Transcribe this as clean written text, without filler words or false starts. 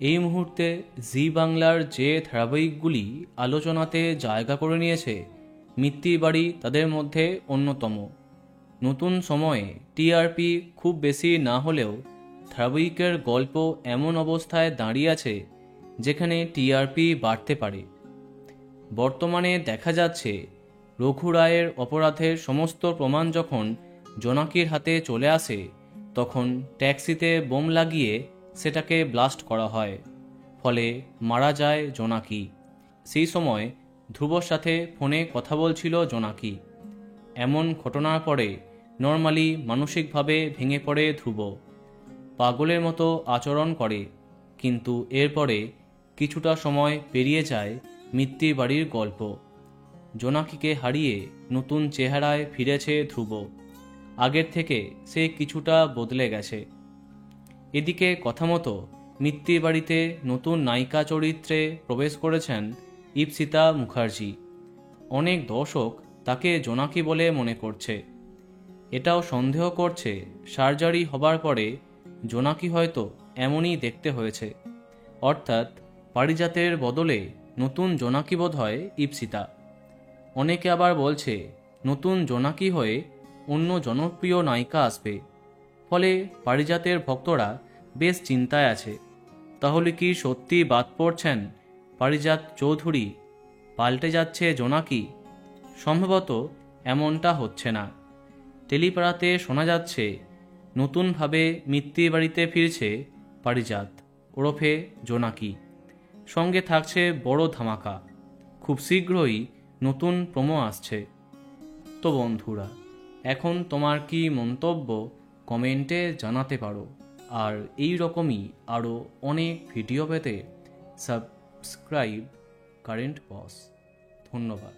এই মুহূর্তে জি বাংলার যে ধারাবাহিকগুলি আলোচনাতে জায়গা করে নিয়েছে, মিত্তির বাড়ি তাদের মধ্যে অন্যতম। নতুন সময়ে টিআরপি খুব বেশি না হলেও ধারাবাহিকের গল্প এমন অবস্থায় দাঁড়িয়ে আছে যেখানে টিআরপি বাড়তে পারে। বর্তমানে দেখা যাচ্ছে রঘু রায়ের অপরাধের সমস্ত প্রমাণ যখন জোনাকির হাতে চলে আসে, তখন ট্যাক্সিতে বোম লাগিয়ে সেটাকে ব্লাস্ট করা হয়, ফলে মারা যায় জোনাকি। সেই সময় ধ্রুবর সাথে ফোনে কথা বলছিল জোনাকি। এমন ঘটনার পরে নর্মালি মানসিকভাবে ভেঙে পড়ে ধ্রুব, পাগলের মতো আচরণ করে। কিন্তু এরপরে কিছুটা সময় পেরিয়ে যায় মিত্তির বাড়ির গল্প। জোনাকিকে হারিয়ে নতুন চেহারায় ফিরেছে ধ্রুব। আগের থেকে সে কিছুটা বদলে গেছে। এদিকে কথা মতো মিত্তির বাড়িতে নতুন নায়িকা চরিত্রে প্রবেশ করেছেন ইপ্সিতা মুখার্জি। অনেক দর্শক তাকে জোনাকি বলে মনে করছে। এটাও সন্দেহ করছে সার্জারি হবার পরে জোনাকি হয়তো এমনই দেখতে হয়েছে, অর্থাৎ পারিজাতের বদলে নতুন জোনাকি বোধ হয় ইপ্সিতা। অনেকে আবার বলছে নতুন জোনাকি হয়ে অন্য জনপ্রিয় নায়িকা আসবে। ফলে পারিজাতের ভক্তরা বেশ চিন্তায় আছে। তাহলে কি সত্যি বাদ পড়ছেন পারিজাত চৌধুরী? পাল্টে যাচ্ছে জোনাকি? সম্ভবত এমনটা হচ্ছে না। টেলিপাড়াতে শোনা যাচ্ছে নতুনভাবে মিত্তির বাড়িতে ফিরছে পারিজাত ওরফে জোনাকি। সঙ্গে থাকছে বড় ধামাকা। খুব শীঘ্রই নতুন প্রোমো আসছে। তো বন্ধুরা, এখন তোমার কি মন্তব্য কমেন্টে জানাতে পারো। আর এই রকমই আরও অনেক ভিডিও পেতে সাবস্ক্রাইব কারেন্ট বস। ধন্যবাদ।